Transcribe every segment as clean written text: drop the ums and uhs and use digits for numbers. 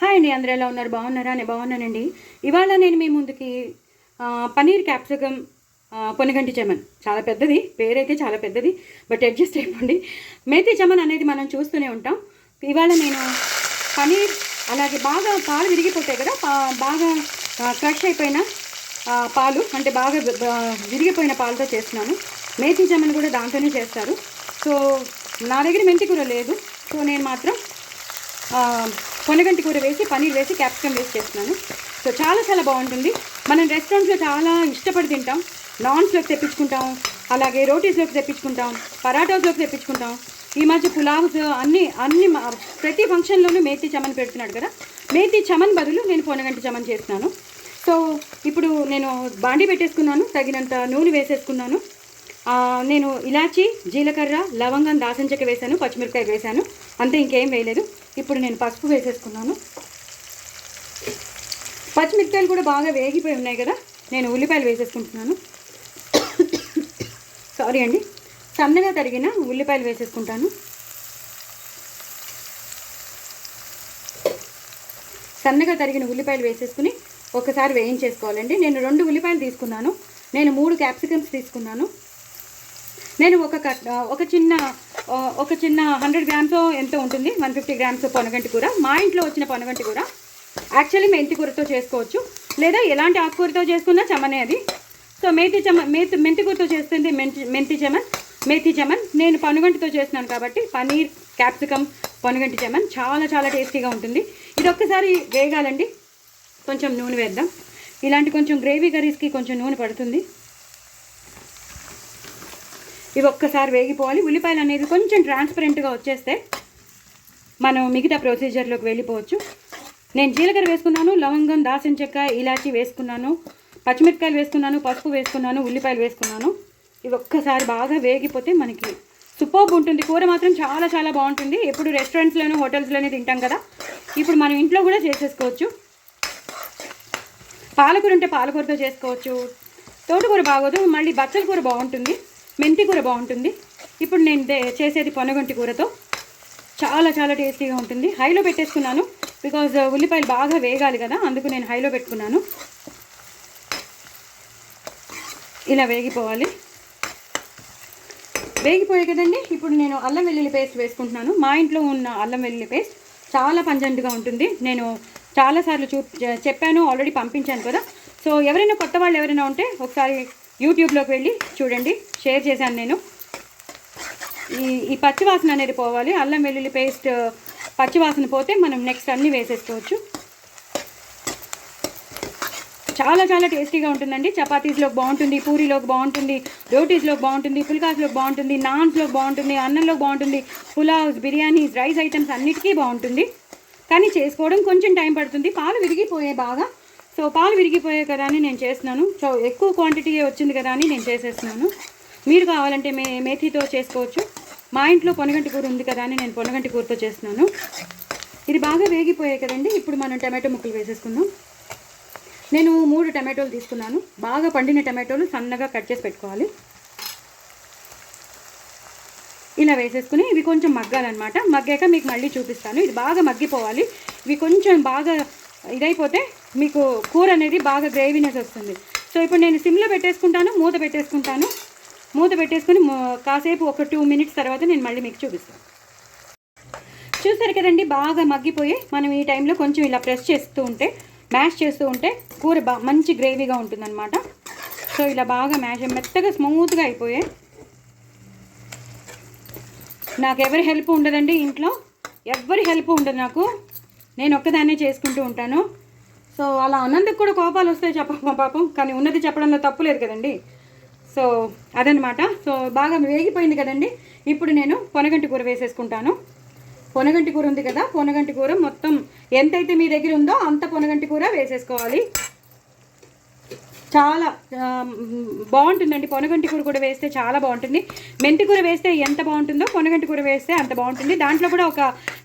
Hi అండి, అందరూ ఎలా ఉన్నారు? బాగున్నారా? నేను బాగున్నానండి. ఇవాళ నేను మీ ముందుకి పన్నీర్ క్యాప్సికమ్ పొనగంటి చమన్, చాలా పెద్దది పేరైతే, చాలా పెద్దది, బట్ అడ్జస్ట్ అయిపోండి. మేతి చమన్ అనేది మనం చూస్తూనే ఉంటాం. ఇవాళ నేను పన్నీర్, అలాగే బాగా పాలు విరిగిపోతాయి కదా, బాగా క్రష్ అయిపోయిన పాలు, అంటే బాగా విరిగిపోయిన పాలతో చేస్తున్నాను. మేతి చమన్ కూడా దాంతోనే చేస్తారు. సో నా దగ్గర మెంతి కూర లేదు, సో నేను మాత్రం పొనగంటి కూర వేసి, పన్నీర్ వేసి, క్యాప్సికమ్ వేసి చేస్తున్నాను. సో చాలా చాలా బాగుంటుంది. మనం రెస్టారెంట్స్లో చాలా ఇష్టపడి తింటాం. నాన్స్లోకి తెప్పించుకుంటాం, అలాగే రోటీస్లోకి తెప్పించుకుంటాం, పరాటాస్లోకి తెప్పించుకుంటాం. ఈ మధ్య పులావ్స్ అన్ని ప్రతి ఫంక్షన్లోనూ మేతి చమన్ పెడుతున్నాడు కదా. మేతి చమన్ బదులు నేను పొనగంటి చమన్ చేస్తున్నాను. సో ఇప్పుడు నేను బాండి పెట్టేసుకున్నాను, తగినంత నూనె వేసేసుకున్నాను. నేను ఇలాచి, జీలకర్ర, లవంగం, దాల్చిన చెక్క వేసాను, పచ్చిమిరపకాయ వేసాను, అంతే, ఇంకేం వేయలేదు. ఇప్పుడు నేను పసుపు వేసేసుకున్నాను. పచ్చిమిరపకాయలు కూడా బాగా వేగిపోయి ఉన్నాయి కదా, నేను ఉల్లిపాయలు వేసేసుకుంటున్నాను. సారీ అండి, సన్నగా తరిగిన ఉల్లిపాయలు వేసేసుకుంటాను. సన్నగా తరిగిన ఉల్లిపాయలు వేసేసుకుని ఒకసారి వేయించేసుకోవాలండి. నేను 2 ఉల్లిపాయలు తీసుకున్నాను. నేను 3 క్యాప్సికమ్స్ తీసుకున్నాను. నేను ఒక చిన్న 100 గ్రామ్స్ ఎంతో ఉంటుంది, 150 గ్రామ్స్ పొనగంటి కూర. మా ఇంట్లో వచ్చిన పొనగంటి కూర యాక్చువల్లీ మెంతి కూరతో చేసుకోవచ్చు, లేదా ఎలాంటి ఆకుకూరతో చేసుకున్నా చమనే అది. సో మెంతి కూరతో చేస్తుంది మేతి చమన్. నేను పొనగంటితో చేస్తున్నాను కాబట్టి పన్నీర్ క్యాప్సికమ్ పొనగంటి చమన్ చాలా చాలా టేస్టీగా ఉంటుంది. ఇది ఒక్కసారి వేగాలండి. కొంచెం నూనె వేద్దాం. ఇలాంటి కొంచెం గ్రేవీ కర్రీస్కి కొంచెం నూనె పడుతుంది. ఇవి ఒక్కసారి వేగిపోవాలి. ఉల్లిపాయలు అనేది కొంచెం ట్రాన్స్పరెంట్గా వచ్చేస్తే మనం మిగతా ప్రొసీజర్లోకి వెళ్ళిపోవచ్చు. నేను జీలకర్ర వేసుకున్నాను, లవంగం, దాల్చిన చెక్క, ఇలాచి వేసుకున్నాను, పచ్చిమిరపకాయలు వేసుకున్నాను, పసుపు వేసుకున్నాను, ఉల్లిపాయలు వేసుకున్నాను. ఇవి ఒక్కసారి బాగా వేగిపోతే మనకి సూపర్బ్ ఉంటుంది. కూర మాత్రం చాలా చాలా బాగుంటుంది. ఎప్పుడు రెస్టారెంట్స్లోనూ హోటల్స్లోనే తింటాం కదా, ఇప్పుడు మనం ఇంట్లో కూడా చేసేసుకోవచ్చు. పాలకూర ఉంటే పాలకూరతో చేసుకోవచ్చు. తోటకూర బాగోదు, మళ్ళీ బచ్చల కూర బాగుంటుంది, మెంతి కూర బాగుంటుంది. ఇప్పుడు నేను చేసేది పొనగంటి కూరతో. చాలా చాలా టేస్టీగా ఉంటుంది. హైలో పెట్టేసుకున్నాను, బికాజ్ ఉల్లిపాయలు బాగా వేగాలి కదా, అందుకు నేను హైలో పెట్టుకున్నాను. ఇలా వేగిపోవాలి. వేగిపోయాయి కదండి. ఇప్పుడు నేను అల్లం వెల్లుల్లి పేస్ట్ వేసుకుంటున్నాను. మా ఇంట్లో ఉన్న అల్లం వెల్లుల్లి పేస్ట్ చాలా పంజెంట్గా ఉంటుంది. నేను చాలాసార్లు చెప్పాను, ఆల్రెడీ పంపించాను కదా. సో ఎవరైనా కొత్త వాళ్ళు ఎవరైనా ఉంటే ఒకసారి యూట్యూబ్లోకి వెళ్ళి చూడండి, షేర్ చేశాను నేను. ఈ పచ్చివాసన అనేది పోవాలి. అల్లం వెల్లుల్లి పేస్ట్ పచ్చివాసన పోతే మనం నెక్స్ట్ అన్నీ వేసేసుకోవచ్చు. చాలా చాలా టేస్టీగా ఉంటుందండి. చపాతీస్లోకి బాగుంటుంది, పూరీలోకి బాగుంటుంది, రోటీస్లోకి బాగుంటుంది, పుల్కాస్లోకి బాగుంటుంది, నాన్స్లోకి బాగుంటుంది, అన్నంలోకి బాగుంటుంది, పులావ్స్, బిర్యానీస్, రైస్ ఐటమ్స్ అన్నిటికీ బాగుంటుంది. కానీ చేసుకోవడం కొంచెం టైం పడుతుంది. పాలు విరిగిపోయాయి బాగా. సో పాలు విరిగిపోయాయి కదా అని నేను చేస్తున్నాను. సో ఎక్కువ క్వాంటిటీ వచ్చింది కదా అని నేను చేసేస్తున్నాను. మీరు కావాలంటే మేతితో చేసుకోవచ్చు. మా ఇంట్లో పొనగంటి కూర ఉంది కదా అని నేను పొనగంటి కూరతో చేస్తున్నాను. ఇది బాగా వేగిపోయాయి కదండి. ఇప్పుడు మనం టమాటో ముక్కలు వేసేసుకుందాం. నేను 3 టమాటోలు తీసుకున్నాను. బాగా పండిన టమాటోలు సన్నగా కట్ చేసి పెట్టుకోవాలి. ఇలా వేసేసుకుని ఇవి కొంచెం మగ్గాలన్నమాట. మగ్గాక మీకు మళ్ళీ చూపిస్తాను. ఇది బాగా మగ్గిపోవాలి. ఇవి కొంచెం బాగా ఇదైపోతే మీకు కూర అనేది బాగా గ్రేవీనెస్ వస్తుంది. సో ఇప్పుడు నేను సిమ్లో పెట్టేసుకుంటాను, మూత పెట్టేసుకుని కాసేపు ఒక 2 మినిట్స్ తర్వాత నేను మళ్ళీ మీకు చూపిస్తాను. చూస్తారు కదండి, బాగా మగ్గిపోయి మనం ఈ టైంలో కొంచెం ఇలా మ్యాష్ చేస్తూ ఉంటే కూర మంచి గ్రేవీగా ఉంటుందన్నమాట. సో ఇలా బాగా మెత్తగా స్మూత్గా అయిపోయాయి. నాకు ఎవరి హెల్ప్ ఉండదండి, ఇంట్లో ఎవరి హెల్ప్ ఉండదు నాకు. నేను ఒక్కదాన్నే చేసుకుంటూ ఉంటాను. సో అలా అన్నందుకు కూడా కోపాలు వస్తాయి పాపం, కానీ ఉన్నది చెప్పడంలో తప్పు లేదు కదండి. సో అదనమాట. సో బాగా వేగిపోయింది కదండి. ఇప్పుడు నేను పొనగంటి కూర వేసేసుకుంటాను. పొనగంటి కూర ఉంది కదా, పొనగంటి కూర మొత్తం ఎంతైతే మీ దగ్గర ఉందో అంత పొనగంటి కూర వేసేసుకోవాలి. చాలా బాగుంటుందండి. పొనగంటి కూర కూడా వేస్తే చాలా బాగుంటుంది. మెంతి కూర వేస్తే ఎంత బాగుంటుందో పొనగంటి కూర వేస్తే అంత బాగుంటుంది. దాంట్లో కూడా ఒక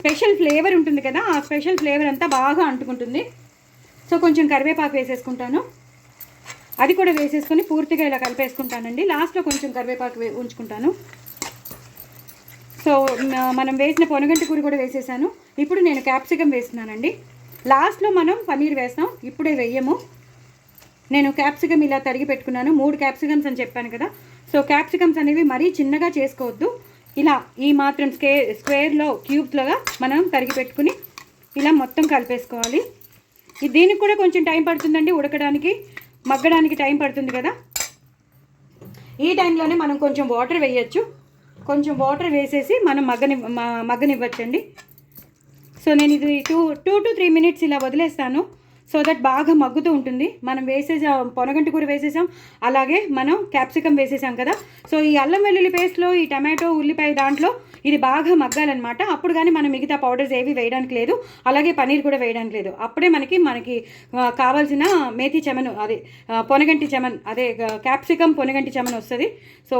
స్పెషల్ ఫ్లేవర్ ఉంటుంది కదా, ఆ స్పెషల్ ఫ్లేవర్ అంతా బాగా అంటుకుంటుంది. సో కొంచెం కరివేపాకు వేసేసుకుంటాను. అది కూడా వేసేసుకొని పూర్తిగా ఇలా కలిపేసుకుంటానండి. లాస్ట్లో కొంచెం కరివేపాకు ఉంచుకుంటాను. సో మనం వేసిన పొనగంటి కూర కూడా వేసేసాను. ఇప్పుడు నేను క్యాప్సికమ్ వేస్తున్నానండి. లాస్ట్లో మనం పన్నీర్ వేస్తాం, ఇప్పుడే వేయము. నేను క్యాప్సికమ్ ఇలా తరిగి పెట్టుకున్నాను, 3 క్యాప్సికమ్స్ అని చెప్పాను కదా. సో క్యాప్సికమ్స్ అనేవి మరీ చిన్నగా చేసుకోవద్దు, ఇలా ఈ మాత్రం స్క్వేర్లో క్యూబ్స్లోగా మనం తరిగి పెట్టుకుని ఇలా మొత్తం కలిపేసుకోవాలి. దీనికి కూడా కొంచెం టైం పడుతుందండి, ఉడకడానికి మగ్గడానికి టైం పడుతుంది కదా. ఈ టైంలోనే మనం కొంచెం వాటర్ వేయచ్చు, కొంచెం వాటర్ వేసేసి మనం మగ్గనివ్వచ్చండి. సో నేను ఇది 2 to 3 minutes ఇలా వదిలేస్తాను, సో దట్ బాగా మగ్గుతూ ఉంటుంది. మనం పొనగంటి కూర వేసేసాం, అలాగే మనం క్యాప్సికమ్ వేసేసాం కదా. సో ఈ అల్లం వెల్లుల్లి పేస్ట్లో ఈ టమాటో ఉల్లిపాయ దాంట్లో ఇది బాగా మగ్గాలన్నమాట. అప్పుడు కానీ మనం మిగతా పౌడర్స్ ఏవి వేయడానికి లేదు, అలాగే పన్నీర్ కూడా వేయడానికి లేదు. అప్పుడే మనకి కావాల్సిన మేతి చెమను, అదే పొనగంటి చెమన్, అదే క్యాప్సికమ్ పొనగంటి చెమన్ వస్తుంది. సో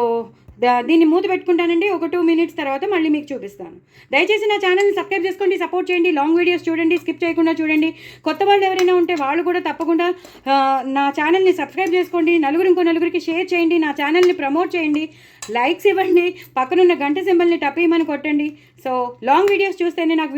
దీన్ని మూత పెట్టుకుంటానండి. ఒక 2 minutes తర్వాత మళ్ళీ మీకు చూపిస్తాను. దయచేసి నా ఛానల్ని సబ్స్క్రైబ్ చేసుకోండి, సపోర్ట్ చేయండి, లాంగ్ వీడియోస్ చూడండి, స్కిప్ చేయకుండా చూడండి. కొత్త వాళ్ళు ఎవరైనా ఉంటే వాళ్ళు కూడా తప్పకుండా నా ఛానల్ని సబ్స్క్రైబ్ చేసుకోండి, ఇంకో నలుగురికి షేర్ చేయండి, నా ఛానల్ని ప్రమోట్ చేయండి, లైక్స్ ఇవ్వండి, పక్కనున్న గంట సింబల్ని టపీమని కొట్టండి. సో లాంగ్ వీడియోస్ చూస్తేనే నాకు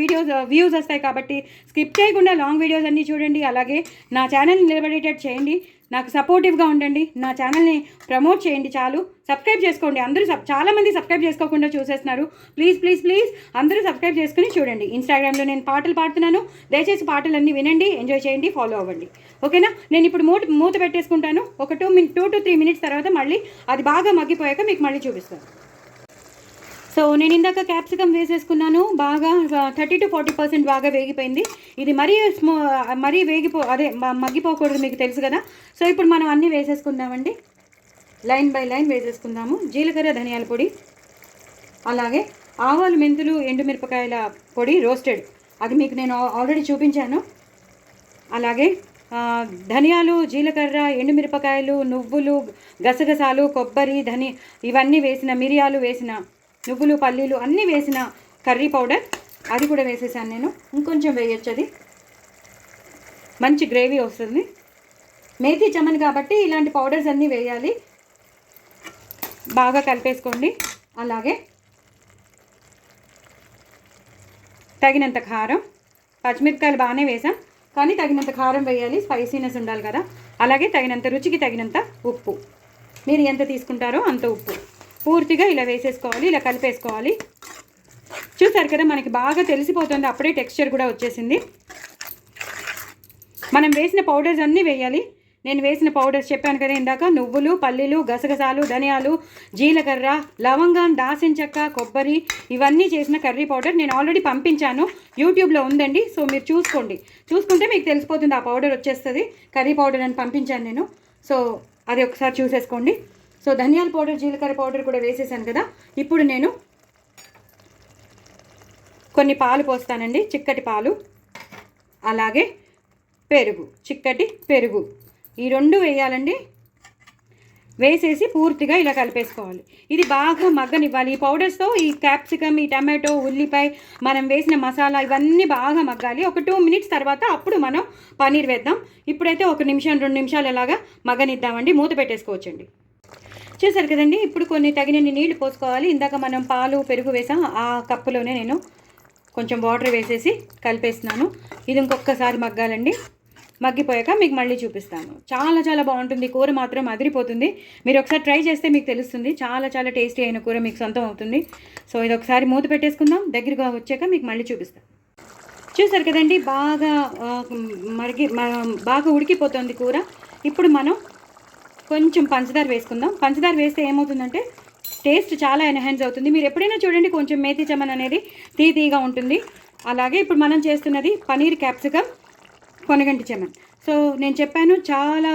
వ్యూస్ వస్తాయి కాబట్టి స్కిప్ చేయకుండా లాంగ్ వీడియోస్ అన్నీ చూడండి. అలాగే నా ఛానల్ని నిలబడేటట్టు చేయండి, నాకు సపోర్టివ్గా ఉండండి, నా ఛానల్ని ప్రమోట్ చేయండి. చాలు, సబ్స్క్రైబ్ చేసుకోండి. అందరూ చాలామంది సబ్స్క్రైబ్ చేసుకోకుండా చూసేస్తున్నారు. ప్లీజ్ ప్లీజ్ ప్లీజ్ అందరూ సబ్స్క్రైబ్ చేసుకుని చూడండి. ఇన్స్టాగ్రామ్లో నేను పాటలు పాడుతున్నాను, దయచేసి పాటలన్నీ వినండి, ఎంజాయ్ చేయండి, ఫాలో అవ్వండి. ఓకేనా? నేను ఇప్పుడు మూత పెట్టేసుకుంటాను. ఒక 2 to 3 minutes తర్వాత మళ్ళీ అది బాగా మగ్గిపోయాక మీకు మళ్ళీ చూపిస్తాను. సో నేను ఇందాక క్యాప్సికమ్ వేసేసుకున్నాను, బాగా 30 to 40% బాగా వేగిపోయింది. ఇది మరీ మగ్గిపోకూడదు, మీకు తెలుసు కదా. సో ఇప్పుడు మనం అన్నీ వేసేసుకుందామండి, లైన్ బై లైన్ వేసేసుకుందాము. జీలకర్ర ధనియాల పొడి, అలాగే ఆవాలు మెంతులు ఎండుమిరపకాయల పొడి రోస్టెడ్, అది మీకు నేను ఆల్రెడీ చూపించాను. అలాగే ధనియాలు, జీలకర్ర, ఎండుమిరపకాయలు, నువ్వులు, గసగసాలు, కొబ్బరి, ఇవన్నీ వేసిన, మిరియాలు వేసిన, నువ్వులు, పల్లీలు అన్నీ వేసిన కర్రీ పౌడర్, అది కూడా వేసేసాను నేను. ఇంకొంచెం వేయచ్చు, అది మంచి గ్రేవీ వస్తుంది. మేతి చమన్ కాబట్టి ఇలాంటి పౌడర్స్ అన్నీ వేయాలి. బాగా కలిపేసుకోండి. అలాగే తగినంత కారం, పచ్చిమిరపకాయలు బాగానే వేసాం కానీ తగినంత కారం వేయాలి, స్పైసీనెస్ ఉండాలి కదా. అలాగే తగినంత రుచికి తగినంత ఉప్పు, మీరు ఎంత తీసుకుంటారో అంత ఉప్పు పూర్తిగా ఇలా వేసేసుకోవాలి, ఇలా కలిపేసుకోవాలి. చూసారు కదా, మనకి బాగా తెలిసిపోతుంది, అప్పుడే టెక్స్చర్ కూడా వచ్చేసింది. మనం వేసిన పౌడర్స్ అన్నీ వేయాలి. నేను వేసిన పౌడర్స్ చెప్పాను కదా ఇందాక, నువ్వులు, పల్లీలు, గసగసాలు, ధనియాలు, జీలకర్ర, లవంగం, దాల్చిన చెక్క, కొబ్బరి, ఇవన్నీ చేసిన కర్రీ పౌడర్ నేను ఆల్రెడీ పంపించాను, యూట్యూబ్లో ఉందండి. సో మీరు చూసుకుంటే మీకు తెలిసిపోతుంది, ఆ పౌడర్ వచ్చేస్తుంది, కర్రీ పౌడర్ అని పంపించాను నేను. సో అది ఒకసారి చూసేసుకోండి. సో ధనియాల పౌడర్, జీలకర్ర పౌడర్ కూడా వేసేసాను కదా. ఇప్పుడు నేను కొన్ని పాలు పోస్తానండి, చిక్కటి పాలు, అలాగే పెరుగు, చిక్కటి పెరుగు, ఈ 2 వేయాలండి. వేసేసి పూర్తిగా ఇలా కలిపేసుకోవాలి. ఇది బాగా మగ్గనివ్వాలి. ఈ పౌడర్స్తో ఈ క్యాప్సికమ్, ఈ టమాటో, ఉల్లిపాయ, మనం వేసిన మసాలా ఇవన్నీ బాగా మగ్గాలి. ఒక 2 minutes తర్వాత అప్పుడు మనం పన్నీర్ వేద్దాం. ఇప్పుడైతే 1 నిమిషం 2 నిమిషాలు అలాగా మగ్గనిద్దామండి, మూత పెట్టేసుకోవచ్చండి. చూసారు కదండి, ఇప్పుడు కొన్ని తగినన్ని నీళ్లు పోసుకోవాలి. ఇందాక మనం పాలు, పెరుగు వేసాం, ఆ కప్పులోనే నేను కొంచెం వాటర్ వేసేసి కలిపేస్తున్నాను. ఇది ఇంకొకసారి మగ్గాలండి. మగ్గిపోయాక మీకు మళ్ళీ చూపిస్తాను. చాలా చాలా బాగుంటుంది కూర, మాత్రం అదిరిపోతుంది. మీరు ఒకసారి ట్రై చేస్తే మీకు తెలుస్తుంది, చాలా చాలా టేస్టీ అయిన కూర మీకు సొంతం అవుతుంది. సో ఇది ఒకసారి మూత పెట్టేసుకుందాం, దగ్గరగా వచ్చాక మీకు మళ్ళీ చూపిస్తాను. చూసారు కదండి, బాగా ఉడికిపోతుంది కూర. ఇప్పుడు మనం కొంచెం పంచదార వేసుకుందాం. పంచదార వేస్తే ఏమవుతుందంటే టేస్ట్ చాలా ఎన్హాన్స్ అవుతుంది. మీరు ఎప్పుడైనా చూడండి, కొంచెం మేతి చమన్ అనేది తీగా ఉంటుంది. అలాగే ఇప్పుడు మనం చేస్తున్నది పన్నీర్ క్యాప్సికమ్ పొనగంటి చమన్. సో నేను చెప్పాను, చాలా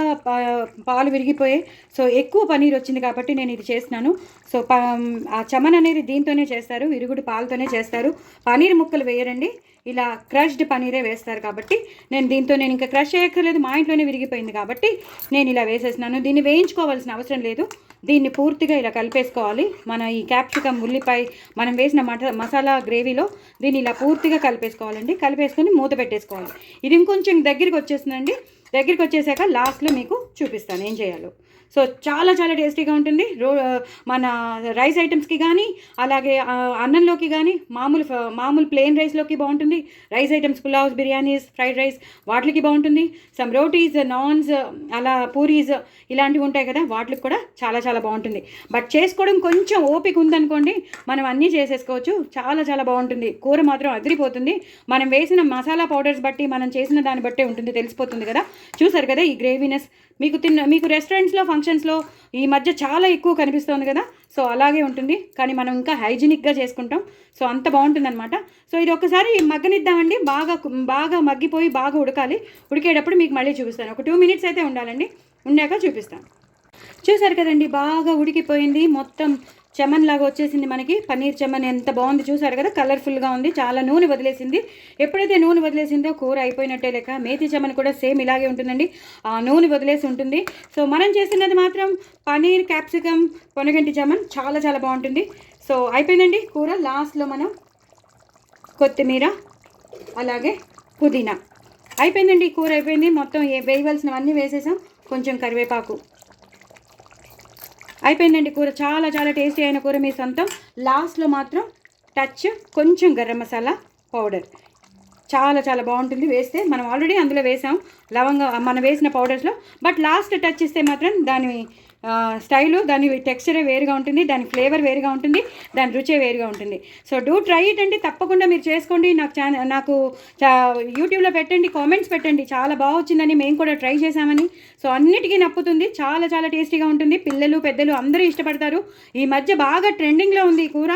పాలు విరిగిపోయాయి, సో ఎక్కువ పన్నీర్ వచ్చింది కాబట్టి నేను ఇది చేస్తున్నాను. సో ఆ చమన్ అనేది దీంతోనే చేస్తారు, విరుగుడు పాలతోనే చేస్తారు. పన్నీర్ ముక్కలు వేయరండి, ఇలా క్రష్డ్ పన్నీరే వేస్తారు. కాబట్టి నేను ఇంకా క్రష్ చేయక్కర్లేదు, మా ఇంట్లోనే విరిగిపోయింది కాబట్టి నేను ఇలా వేసేసినాను. దీన్ని వేయించుకోవాల్సిన అవసరం లేదు, దీన్ని పూర్తిగా ఇలా కలిపేసుకోవాలి. మన ఈ క్యాప్సికమ్, ఉల్లిపాయ, మనం వేసిన మసాలా గ్రేవీలో దీన్ని ఇలా పూర్తిగా కలిపేసుకోవాలండి. కలిపేసుకొని మూత పెట్టేసుకోవాలి. ఇది ఇంకొంచెం దగ్గరికి వచ్చేస్తుందండి. దగ్గరికి వచ్చేసాక లాస్ట్లో మీకు చూపిస్తాను ఏం చేయాలో. సో చాలా చాలా టేస్టీగా ఉంటుంది. మన రైస్ ఐటమ్స్కి కానీ అలాగే అన్నంలోకి కానీ మామూలు ప్లెయిన్ రైస్లోకి బాగుంటుంది. Rice items pulaos, biryanis, fried rice వాటికి బాగుంటుంది. సమ్ రోటీస్, నాన్స్, అలా పూరీస్ ఇలాంటివి ఉంటాయి కదా, వాటికి కూడా చాలా చాలా బాగుంటుంది. బట్ చేసుకోవడం కొంచెం ఓపిక ఉందనుకోండి మనం అన్నీ చేసేసుకోవచ్చు. చాలా చాలా బాగుంటుంది. కూర మాత్రం అదిరిపోతుంది. మనం వేసిన మసాలా పౌడర్స్ బట్టి, మనం చేసిన దాన్ని బట్టే ఉంటుంది, తెలిసిపోతుంది కదా. చూసారు కదా ఈ గ్రేవీనెస్. మీకు రెస్టారెంట్స్లో, ఫంక్షన్స్లో ఈ మధ్య చాలా ఎక్కువ కనిపిస్తుంది కదా. సో అలాగే ఉంటుంది, కానీ మనం ఇంకా హైజీనిక్గా చేసుకుంటాం. సో అంత బాగుంటుంది అనమాట. సో ఇది ఒకసారి మగ్గనిద్దామండి. బాగా మగ్గిపోయి బాగా ఉడకాలి. ఉడికేటప్పుడు మీకు మళ్ళీ చూపిస్తాను. ఒక 2 minutes అయితే ఉండాలండి. ఉండాక చూపిస్తాను. చూసారు కదండి, బాగా ఉడికిపోయింది. మొత్తం చెమన్ లాగా వచ్చేసింది మనకి. పన్నీర్ చెమన్ ఎంత బాగుంది చూసారు కదా, కలర్ఫుల్గా ఉంది. చాలా నూనె వదిలేసింది. ఎప్పుడైతే నూనె వదిలేసిందో కూర అయిపోయినట్టే లెక్క. మేతి చెమన్ కూడా సేమ్ ఇలాగే ఉంటుందండి, నూనె వదిలేసి ఉంటుంది. సో మనం చేసినది మాత్రం పన్నీర్ క్యాప్సికమ్ పొనగంటి చెమన్ చాలా చాలా బాగుంటుంది. సో అయిపోయిందండి కూర. లాస్ట్లో మనం కొత్తిమీర అలాగే పుదీనా అయిపోయిందండి. కూర అయిపోయింది. మొత్తం వేయవలసినవన్నీ వేసేసాం. కొంచెం కరివేపాకు అయిపోయిందండి. కూర చాలా చాలా టేస్టీ అయిన కూర మీ సొంతం. లాస్ట్లో మాత్రం టచ్ కొంచెం గరం మసాలా పౌడర్ చాలా చాలా బాగుంటుంది వేస్తే. మనం ఆల్రెడీ అందులో వేసాం మనం వేసిన పౌడర్స్లో. బట్ లాస్ట్ టచ్ ఇస్తే మాత్రం దాని స్టైలు, దాని టెక్స్చరే వేరుగా ఉంటుంది, దాని ఫ్లేవర్ వేరుగా ఉంటుంది, దాని రుచే వేరుగా ఉంటుంది. సో డూ ట్రై ఇట్ అండి. తప్పకుండా మీరు చేసుకోండి. నాకు యూట్యూబ్లో పెట్టండి, కామెంట్స్ పెట్టండి. చాలా బాగా వచ్చిందని, మేము కూడా ట్రై చేసామని. సో అన్నిటికీ నప్పుతుంది. చాలా చాలా టేస్టీగా ఉంటుంది. పిల్లలు పెద్దలు అందరూ ఇష్టపడతారు. ఈ మధ్య బాగా ట్రెండింగ్లో ఉంది ఈ కూర.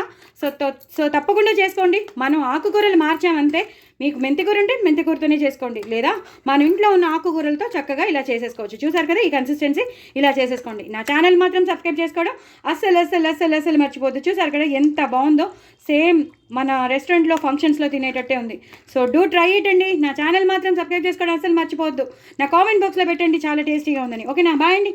సో తప్పకుండా చేసుకోండి. మనం ఆకుకూరలు మార్చామంతే. మీకు మెంతికూర ఉంటే మెంతికూరతోనే చేసుకోండి, లేదా మన ఇంట్లో ఉన్న ఆకుకూరలతో చక్కగా ఇలా చేసేసుకోవచ్చు. చూసారు కదా ఈ కన్సిస్టెన్సీ, ఇలా చేసేసుకోండి. నా ఛానల్ మాత్రం సబ్స్క్రైబ్ చేసుకోవడం అస్సలు మర్చిపోద్దు. చూసారు కదా ఎంత బాగుందో. సేమ్ మన రెస్టారెంట్లో ఫంక్షన్స్లో తినేటట్టే ఉంది. సో డూ ట్రై ఇట్ అండి. నా ఛానల్ మాత్రం సబ్స్క్రైబ్ చేసుకోవడం అస్సలు మర్చిపోవద్దు. నా కామెంట్ బాక్స్లో పెట్టండి చాలా టేస్టీగా ఉందని. ఓకేనా, బాయ్ అండి.